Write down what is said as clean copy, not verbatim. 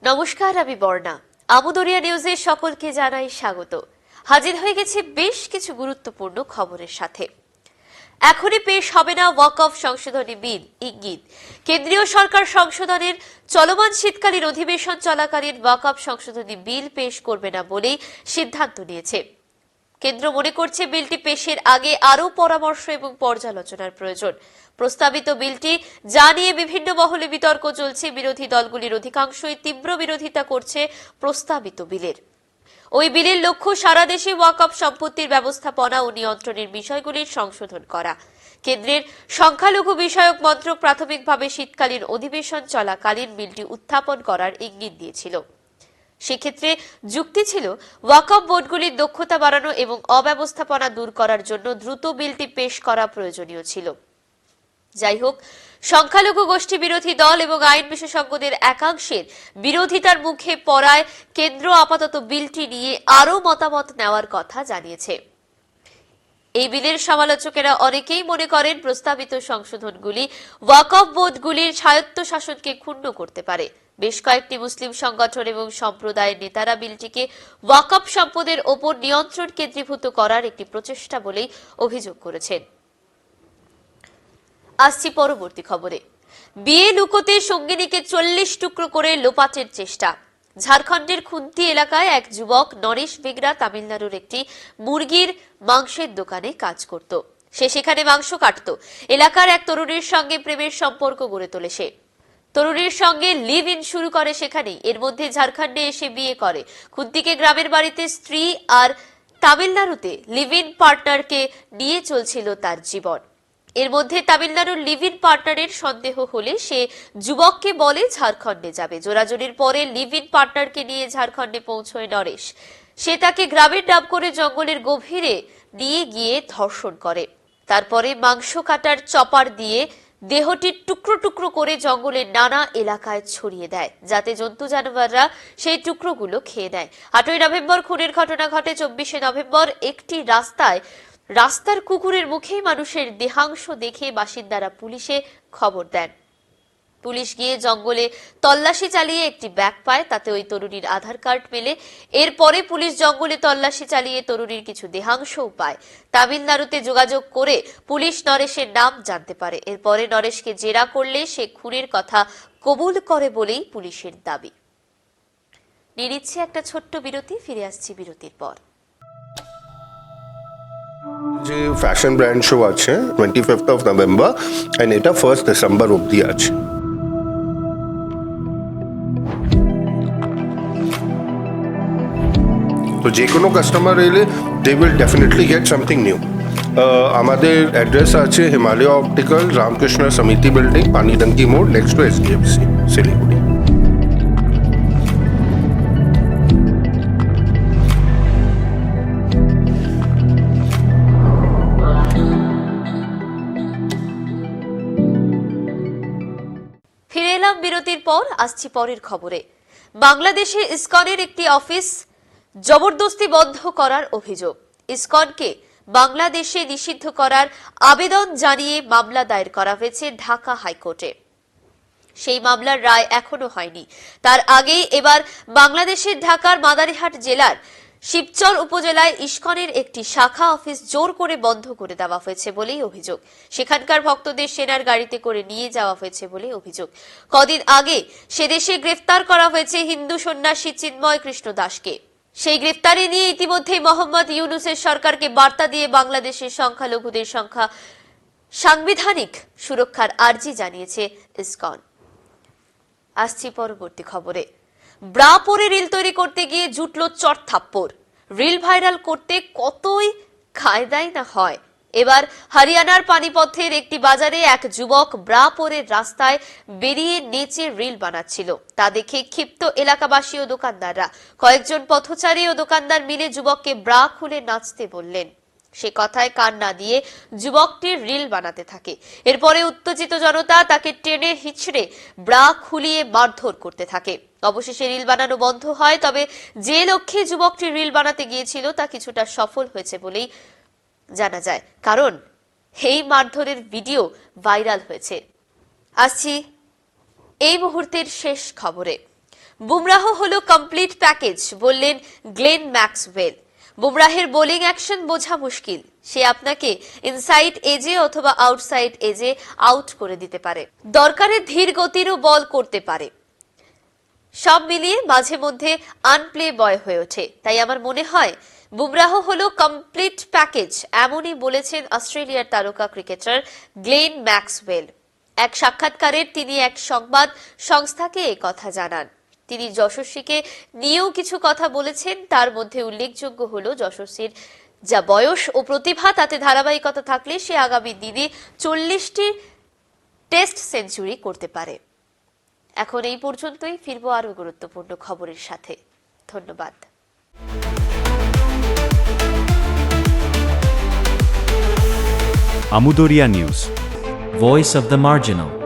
নমস্কার, আমি বর্ণা। আমুদরিয়া নিউজে সকলকে জানাই স্বাগত। হাজির হয়ে গেছে বেশ কিছু গুরুত্বপূর্ণ খবরের সাথে। এখনই পেশ হবে না ওয়াকফ সংশোধনী বিল, ইঙ্গিত। কেন্দ্রীয় সরকার সংশোধনের চলমান শীতকালীন অধিবেশন চলাকালীন ওয়াকফ সংশোধনী বিল পেশ করবে না বলেই সিদ্ধান্ত নিয়েছে। কেন্দ্র মনে করছে বিলটি পেশের আগে আরও পরামর্শ এবং পর্যালোচনার প্রয়োজন। প্রস্তাবিত বিলটি যা নিয়ে বিভিন্ন মহলে বিতর্ক চলছে, বিরোধী দলগুলির অধিকাংশই তীব্র বিরোধিতা করছে প্রস্তাবিত বিলের। ওই বিলের লক্ষ্য সারা দেশে ওয়াকফ সম্পত্তির ব্যবস্থাপনা ও নিয়ন্ত্রণের বিষয়গুলির সংশোধন করা। কেন্দ্রের সংখ্যালঘু বিষয়ক মন্ত্রক প্রাথমিকভাবে শীতকালীন অধিবেশন চলাকালীন বিলটি উত্থাপন করার ইঙ্গিত দিয়েছিল। সেক্ষেত্রে যুক্তি ছিল ওয়াকফ বোর্ডগুলির দক্ষতা বাড়ানো এবং অব্যবস্থাপনা দূর করার জন্য দ্রুত বিলটি পেশ করা প্রয়োজনীয় ছিল। যাই হোক, সংখ্যালঘু গোষ্ঠী বিরোধী দল এবং আইন বিশেষজ্ঞদের একাংশের বিরোধিতার মুখে পড়ায় কেন্দ্র আপাতত বিলটি নিয়ে আরও মতামত নেওয়ার কথা জানিয়েছে। এই বিলের সমালোচকেরা অনেকেই মনে করেন প্রস্তাবিত সংশোধনগুলি ওয়াকফ বোর্ডগুলির স্বায়ত্তশাসনকে ক্ষুণ্ণ করতে পারে। বেশ কয়েকটি মুসলিম সংগঠন এবং সম্প্রদায়ের নেতারা বিলটিকে ওয়াকফ সম্পদের ওপর নিয়ন্ত্রণ কেন্দ্রীভূত করার একটি প্রচেষ্টা বলেই অভিযোগ করেছেন। আসছি পরবর্তী খবরে। বিয়ে লুকোতে সঙ্গিনীকে 40 টুকরো করে লোপাটের চেষ্টা। ঝাড়খণ্ডের খুন্তি এলাকায় এক যুবক নরেশ বেগরা তামিলনাড়ুর একটি মুরগির মাংসের দোকানে কাজ করত। সে সেখানে মাংস কাটত। এলাকার এক তরুণীর সঙ্গে প্রেমের সম্পর্ক গড়ে তোলে সে। তরুণীর সঙ্গে লিভ ইন শুরু করে সেখানেই। এর মধ্যে ঝাড়খণ্ডে এসে বিয়ে করে। খুন্তিকে গ্রামের বাড়িতে স্ত্রী আর তামিলনাড়ুতে লিভ ইন পার্টনারকে নিয়ে চলছিল তার জীবন। এর মধ্যে তামিলনাড়ুর লিভ ইন পার্টনারের সন্দেহ হলে সে যুবককে বলে ঝাড়খণ্ডে যাবে। জোরাজোরির পরে লিভ ইন পার্টনারকে নিয়ে ঝাড়খণ্ডে পৌঁছয় নরেশ। সে তাকে গ্রামের নাম করে জঙ্গলের গভীরে নিয়ে গিয়ে ধর্ষণ করে। তারপরে মাংস কাটার চপার দিয়ে দেহটি টুকরো টুকরো করে জঙ্গলের নানা এলাকায় ছড়িয়ে দেয়, যাতে জন্তু জানোয়াররা সেই টুকরোগুলো খেয়ে নেয়। 8ই নভেম্বর খুনের ঘটনা ঘটে। 24শে নভেম্বর একটি রাস্তার কুকুরের মুখেই মানুষের দেহাংশ দেখে বাসিন্দারা পুলিশে খবর দেন। পুলিশ গিয়ে জঙ্গলে তল্লাশি চালিয়ে একটি ব্যাগ পায়, তাতে ওই তরুণীর আধার কার্ড মেলে। এরপরে পুলিশ জঙ্গলে তল্লাশি চালিয়ে তরুণীর কিছু দেহাংশও পায়। তামিলনাড়ুতে যোগাযোগ করে পুলিশ নরেশের নাম জানতে পারে। এরপরে নরেশকে জেরা করলে সে খুনের কথা কবুল করে বলেই পুলিশের দাবি। নিয়ে নিচ্ছে একটা ছোট্ট বিরতি, ফিরে আসছি বিরতির পর। যে ফ্যাশন ব্র্যান্ড শো আছে 25th of November and এটা 1st December অবধি আছে। তো যে কোনো কাস্টমার এলে they will definitely get something new. আমাদের অ্যাড্রেস আছে হিমালয় অপটিক্যাল, রামকৃষ্ণ সমিতি বিল্ডিং, পানিডাঙ্কি মোড়, নেক্সট টু SDFC, শিলিগুড়ি। ফিরে এলাম বিরতির পর। আসছি পরের খবরে। বাংলাদেশে ইসকনের একটি অফিস জবরদস্তি বন্ধ করার অভিযোগ। ইসকনকে বাংলাদেশে নিষিদ্ধ করার আবেদন জানিয়ে মামলা দায়ের করা হয়েছে ঢাকা হাইকোর্টে। সেই মামলার রায় এখনো হয়নি। তার আগেই এবার বাংলাদেশের ঢাকার মাদারিহাট জেলার শিবচর উপজেলায় ইসকনের একটি শাখা অফিস জোর করে বন্ধ করে দেওয়া হয়েছে বলেই অভিযোগ। সেখানকার ভক্তদের সেনার গাড়িতে করে নিয়ে যাওয়া হয়েছে বলে অভিযোগ। কদিন আগে সে দেশে গ্রেফতার করা হয়েছে হিন্দু সন্ন্যাসী চিন্ময় কৃষ্ণ দাসকে। সেই গ্রেফতারি নিয়ে ইতিমধ্যেই মোহাম্মদ ইউনূসের সরকারকে বার্তা দিয়ে বাংলাদেশের সংখ্যালঘুদের সাংবিধানিক সুরক্ষার আর্জি জানিয়েছে ইসকন। আসছি পরবর্তী খবরে। ব্রা পরে রিল তৈরি করতে গিয়ে জুটল চট থাপ্পড়। রিল ভাইরাল করতে কতই কায়দাই না হয়। এবার হরিয়ানার পানিপথের একটি বাজারে এক যুবক ব্রা পরে রাস্তায় বেরিয়ে নেচে রিল বানাচ্ছিল। তা দেখে ক্ষিপ্ত এলাকাবাসী ও দোকানদাররা। কয়েকজন পথচারী ও দোকানদার মিলে যুবককে ব্রা খুলে নাচতে বললেন। সে কথায় কান না দিয়ে যুবকটির রিল বানাতে থাকে। এরপরে উত্তেজিত জনতা তাকে টেনে হিচড়ে ব্রা খুলিয়ে মারধর করতে থাকে। অবশেষে রিল বানানো বন্ধ হয়। তবে যে লক্ষ্যে যুবকটি রিল বানাতে গিয়েছিল তা কিছুটা সফল হয়েছে বলেই জানা যায়, কারণ এই মারধরের ভিডিও ভাইরাল হয়েছে। আসছি এই মুহূর্তের শেষ খবরে। বুমরাহ হলো কমপ্লিট প্যাকেজ বললেন গ্লেন ম্যাক্সওয়েল। বুমরাহের বোলিং অ্যাকশন বোঝা মুশকিল, সে আপনাকে ইনসাইড এজে অথবা আউটসাইড এজে আউট করে দিতে পারে, দরকারে ধীর গতিরও বল করতে পারে, সব মিলিয়ে মাঝে মধ্যে আনপ্লে বয় হয়ে ওঠে। তাই আমার মনে হয় বুমরাহ হলো কমপ্লিট প্যাকেজ, এমনই বলেছেন অস্ট্রেলিয়ার তারকা ক্রিকেটার গ্লেন ম্যাক্সওয়েল। এক সাক্ষাৎকারে তিনি এক সংবাদ সংস্থাকে কথা জানান। তিনি যশস্বীকে নিয়েও কিছু কথা বলেছেন, তার মধ্যে উল্লেখযোগ্য হলো যশস্বীর যা বয়স ও প্রতিভা, তাতে ধারাবাহিকতা থাকলে সে আগামী দিনে 40টি টেস্ট সেঞ্চুরি করতে পারে। এখন এই পর্যন্তই, ফিরবো আরো গুরুত্বপূর্ণ খবরের সাথে। ধন্যবাদ। Amudoria News. Voice of the Marginal.